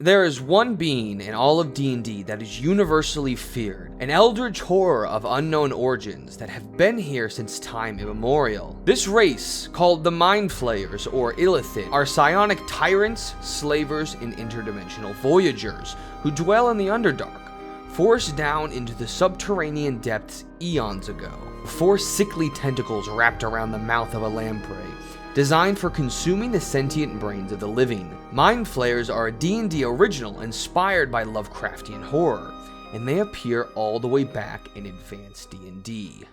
There is one being in all of D&D that is universally feared, an eldritch horror of unknown origins that have been here since time immemorial. This race, called the Mind Flayers or Illithid, are psionic tyrants, slavers, and interdimensional voyagers who dwell in the Underdark, forced down into the subterranean depths eons ago. 4 sickly tentacles wrapped around the mouth of a lamprey, designed for consuming the sentient brains of the living. Mind Flayers are a D&D original inspired by Lovecraftian horror, and they appear all the way back in Advanced D&D.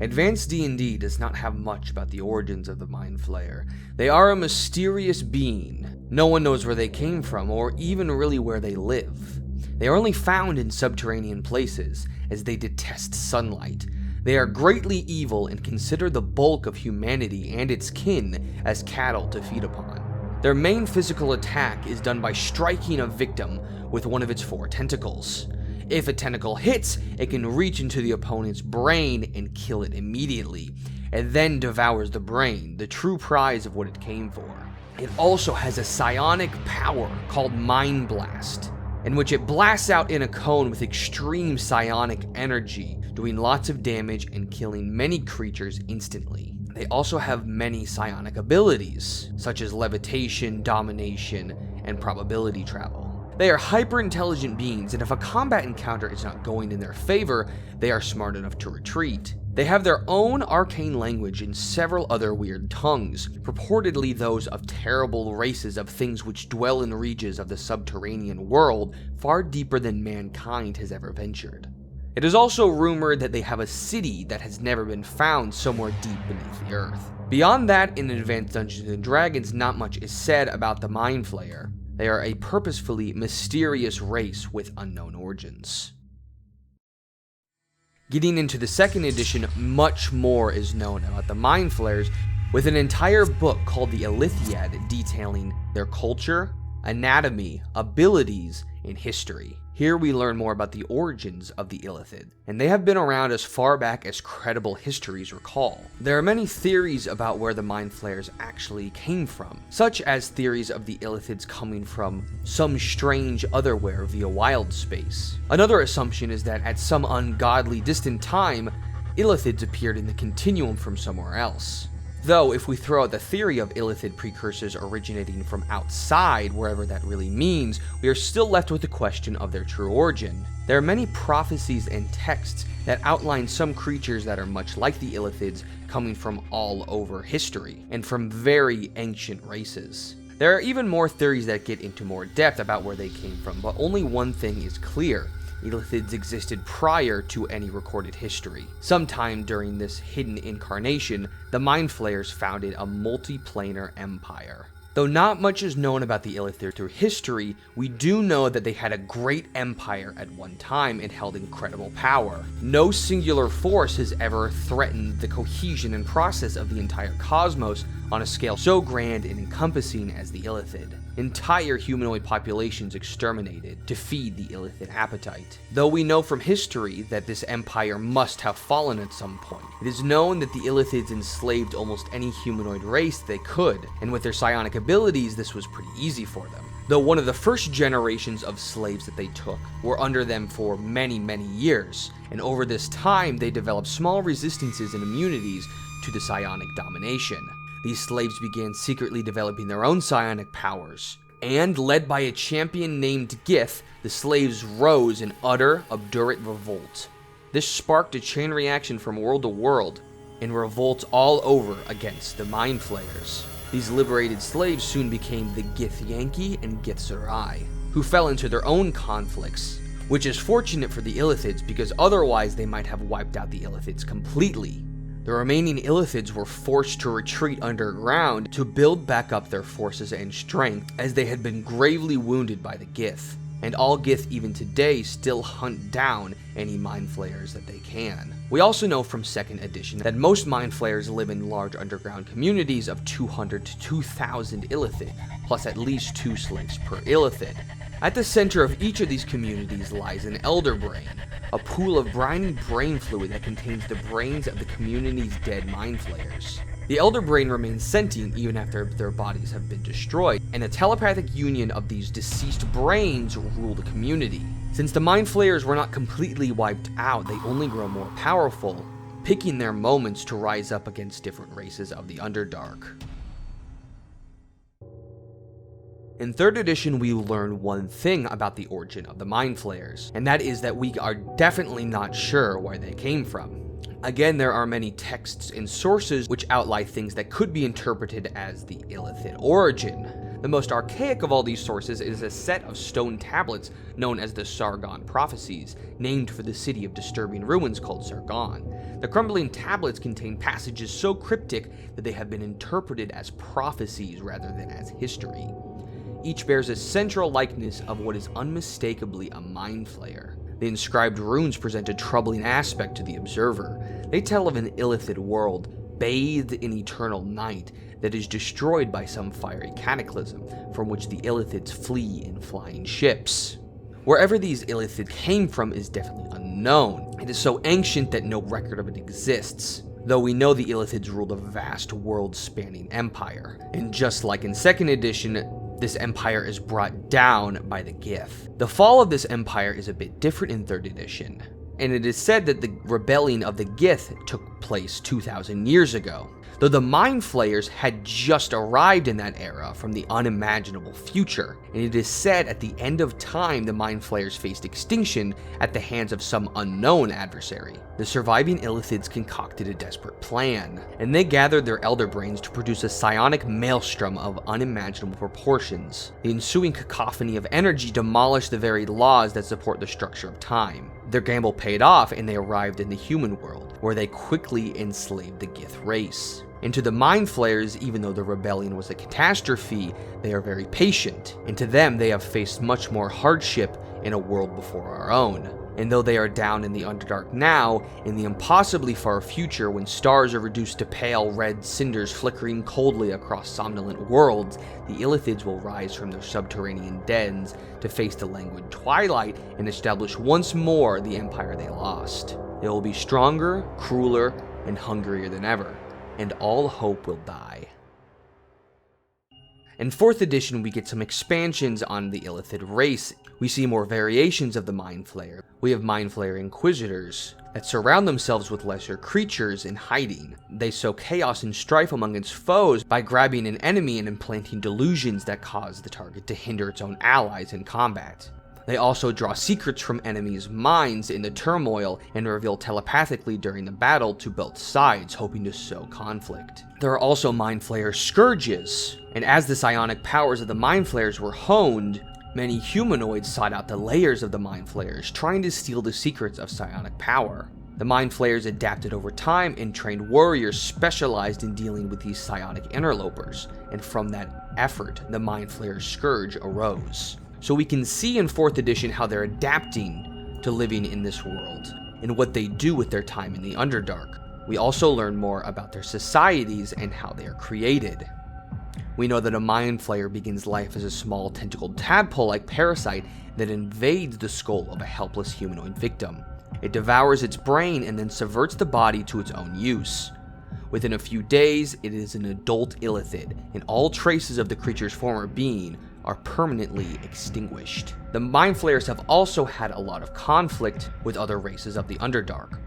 Advanced D&D does not have much about the origins of the Mind Flayer. They are a mysterious being. No one knows where they came from, or even really where they live. They are only found in subterranean places, as they detest sunlight. They are greatly evil and consider the bulk of humanity and its kin as cattle to feed upon. Their main physical attack is done by striking a victim with one of its 4 tentacles. If a tentacle hits, it can reach into the opponent's brain and kill it immediately. It then devours the brain, the true prize of what it came for. It also has a psionic power called Mind Blast, in which it blasts out in a cone with extreme psionic energy, doing lots of damage and killing many creatures instantly. They also have many psionic abilities, such as levitation, domination, and probability travel. They are hyper-intelligent beings, and if a combat encounter is not going in their favor, they are smart enough to retreat. They have their own arcane language and several other weird tongues, purportedly those of terrible races of things which dwell in regions of the subterranean world far deeper than mankind has ever ventured. It is also rumored that they have a city that has never been found somewhere deep beneath the earth. Beyond that, in Advanced Dungeons & Dragons, not much is said about the Mind Flayer. They are a purposefully mysterious race with unknown origins. Getting into the 2nd edition, much more is known about the Mind Flayers, with an entire book called the Illithiad detailing their culture, anatomy, abilities, and history. Here we learn more about the origins of the Illithid, and they have been around as far back as credible histories recall. There are many theories about where the Mind Flayers actually came from, such as theories of the Illithids coming from some strange otherwhere via wild space. Another assumption is that at some ungodly distant time, Illithids appeared in the continuum from somewhere else. Though, if we throw out the theory of Illithid precursors originating from outside, wherever that really means, we are still left with the question of their true origin. There are many prophecies and texts that outline some creatures that are much like the Illithids coming from all over history, and from very ancient races. There are even more theories that get into more depth about where they came from, but only one thing is clear. Illithids existed prior to any recorded history. Sometime during this hidden incarnation, the Mind Flayers founded a multiplanar empire. Though not much is known about the Illithid through history, we do know that they had a great empire at one time and held incredible power. No singular force has ever threatened the cohesion and process of the entire cosmos on a scale so grand and encompassing as the Illithid. Entire humanoid populations exterminated to feed the Illithid appetite. Though we know from history that this empire must have fallen at some point, it is known that the Illithids enslaved almost any humanoid race they could, and with their psionic abilities, this was pretty easy for them. Though one of the first generations of slaves that they took were under them for many, many years, and over this time they developed small resistances and immunities to the psionic domination. These slaves began secretly developing their own psionic powers, and led by a champion named Gith, the slaves rose in utter, obdurate revolt. This sparked a chain reaction from world to world, and revolts all over against the Mind Flayers. These liberated slaves soon became the Githyanki and Githzerai, who fell into their own conflicts, which is fortunate for the Illithids because otherwise they might have wiped out the Illithids completely. The remaining Illithids were forced to retreat underground to build back up their forces and strength, as they had been gravely wounded by the Gith. And all Gith even today still hunt down any Mind Flayers that they can. We also know from 2nd edition that most Mind Flayers live in large underground communities of 200 to 2,000 Illithid, plus at least 2 slaves per Illithid. At the center of each of these communities lies an Elder Brain, a pool of briny brain fluid that contains the brains of the community's dead Mind Flayers. The Elder Brain remains sentient even after their bodies have been destroyed, and a telepathic union of these deceased brains rule the community. Since the Mind Flayers were not completely wiped out, they only grow more powerful, picking their moments to rise up against different races of the Underdark. In 3rd edition, we learn one thing about the origin of the Mind Flayers, and that is that we are definitely not sure where they came from. Again, there are many texts and sources which outline things that could be interpreted as the Illithid origin. The most archaic of all these sources is a set of stone tablets known as the Sargon Prophecies, named for the city of disturbing ruins called Sargon. The crumbling tablets contain passages so cryptic that they have been interpreted as prophecies rather than as history. Each bears a central likeness of what is unmistakably a Mind Flayer. The inscribed runes present a troubling aspect to the observer. They tell of an Illithid world, bathed in eternal night, that is destroyed by some fiery cataclysm, from which the Illithids flee in flying ships. Wherever these Illithid came from is definitely unknown. It is so ancient that no record of it exists, though we know the Illithids ruled a vast world-spanning empire. And just like in 2nd edition, this empire is brought down by the Gith. The fall of this empire is a bit different in 3rd edition, and it is said that the rebellion of the Gith took place 2,000 years ago, though the Mind Flayers had just arrived in that era from the unimaginable future, and it is said at the end of time the Mind Flayers faced extinction at the hands of some unknown adversary. The surviving Illithids concocted a desperate plan, and they gathered their elder brains to produce a psionic maelstrom of unimaginable proportions. The ensuing cacophony of energy demolished the very laws that support the structure of time. Their gamble paid off, and they arrived in the human world, where they quickly enslaved the Gith race. And to the Mind Flayers, even though the rebellion was a catastrophe, they are very patient, and to them they have faced much more hardship in a world before our own. And though they are down in the Underdark now, in the impossibly far future when stars are reduced to pale red cinders flickering coldly across somnolent worlds, the Illithids will rise from their subterranean dens to face the languid twilight and establish once more the empire they lost. They will be stronger, crueler, and hungrier than ever, and all hope will die. In 4th edition, we get some expansions on the Illithid race. We see more variations of the Mind Flayer. We have Mind Flayer Inquisitors that surround themselves with lesser creatures in hiding. They sow chaos and strife among its foes by grabbing an enemy and implanting delusions that cause the target to hinder its own allies in combat. They also draw secrets from enemies' minds in the turmoil and reveal telepathically during the battle to both sides, hoping to sow conflict. There are also Mind Flayer Scourges, and as the psionic powers of the Mind Flayers were honed, many humanoids sought out the layers of the Mind Flayers, trying to steal the secrets of psionic power. The Mind Flayers adapted over time and trained warriors specialized in dealing with these psionic interlopers, and from that effort, the Mind Flayer Scourge arose. So we can see in 4th edition how they're adapting to living in this world, and what they do with their time in the Underdark. We also learn more about their societies and how they are created. We know that a Mind Flayer begins life as a small tentacled tadpole-like parasite that invades the skull of a helpless humanoid victim. It devours its brain and then subverts the body to its own use. Within a few days, it is an adult Illithid, and all traces of the creature's former being are permanently extinguished. The Mind Flayers have also had a lot of conflict with other races of the Underdark.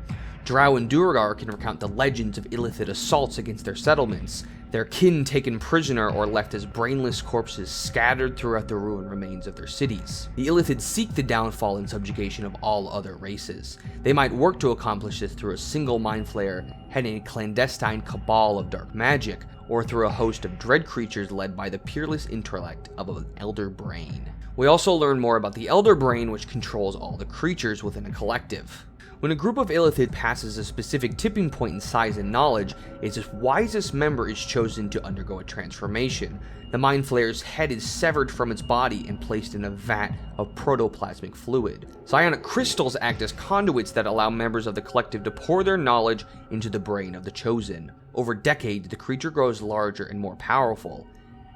Drow and Duergar can recount the legends of Illithid assaults against their settlements, their kin taken prisoner or left as brainless corpses scattered throughout the ruined remains of their cities. The Illithid seek the downfall and subjugation of all other races. They might work to accomplish this through a single Mind Flayer heading a clandestine cabal of dark magic, or through a host of dread creatures led by the peerless intellect of an Elder Brain. We also learn more about the Elder Brain, which controls all the creatures within a collective. When a group of Illithid passes a specific tipping point in size and knowledge, its wisest member is chosen to undergo a transformation. The Mind Flayer's head is severed from its body and placed in a vat of protoplasmic fluid. Psionic crystals act as conduits that allow members of the collective to pour their knowledge into the brain of the chosen. Over decades, the creature grows larger and more powerful.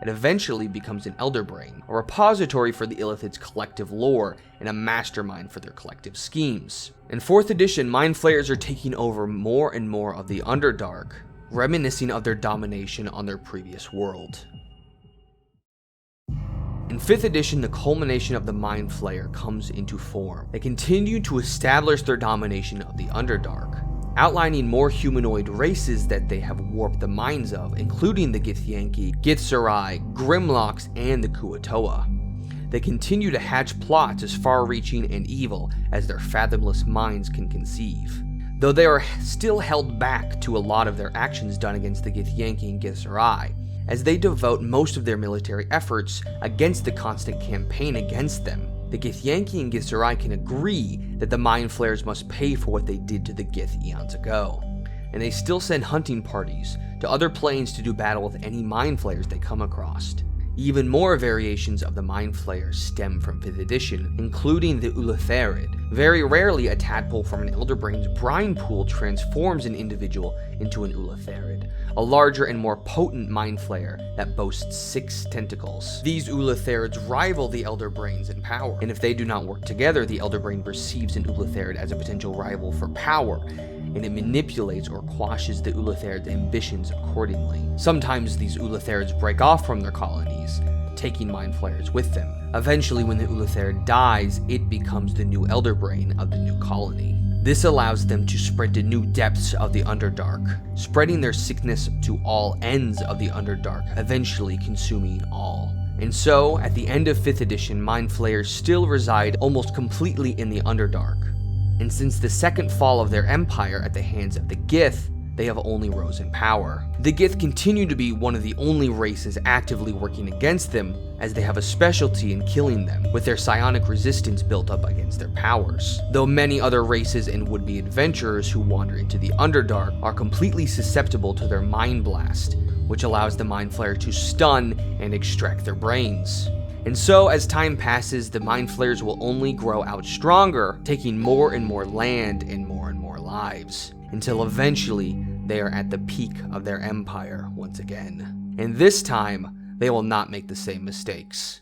It eventually becomes an Elder Brain, a repository for the Illithid's collective lore, and a mastermind for their collective schemes. In 4th edition, Mind Flayers are taking over more and more of the Underdark, reminiscing of their domination on their previous world. In 5th edition, the culmination of the Mind Flayer comes into form. They continue to establish their domination of the Underdark, outlining more humanoid races that they have warped the minds of, including the Githyanki, Githzerai, Grimlocks, and the Kuatoa. They continue to hatch plots as far-reaching and evil as their fathomless minds can conceive, though they are still held back to a lot of their actions done against the Githyanki and Githzerai, as they devote most of their military efforts against the constant campaign against them. The Githyanki and Githzerai can agree that the Mind Flayers must pay for what they did to the Gith eons ago, and they still send hunting parties to other planes to do battle with any Mind Flayers they come across. Even more variations of the Mind Flayers stem from 5th edition, including the Illithiad. Very rarely, a tadpole from an Elderbrain's brine pool transforms an individual into an Illithiad, a larger and more potent Mind Flayer that boasts 6 tentacles. These Illithiads rival the Elderbrains in power, and if they do not work together, the Elderbrain perceives an Illithiad as a potential rival for power, and it manipulates or quashes the Illithiad's ambitions accordingly. Sometimes these Illithiads break off from their colonies, taking Mind Flayers with them. Eventually, when the Illithiad dies, it becomes the new Elderbrain of the new colony. This allows them to spread to new depths of the Underdark, spreading their sickness to all ends of the Underdark, eventually consuming all. And so, at the end of 5th edition, Mind Flayers still reside almost completely in the Underdark. And since the second fall of their empire at the hands of the Gith, they have only rose in power. The Gith continue to be one of the only races actively working against them, as they have a specialty in killing them, with their psionic resistance built up against their powers. Though many other races and would-be adventurers who wander into the Underdark are completely susceptible to their Mind Blast, which allows the Mind Flayer to stun and extract their brains. And so, as time passes, the Mind Flayers will only grow out stronger, taking more and more land and more lives, until eventually they are at the peak of their empire once again. And this time, they will not make the same mistakes.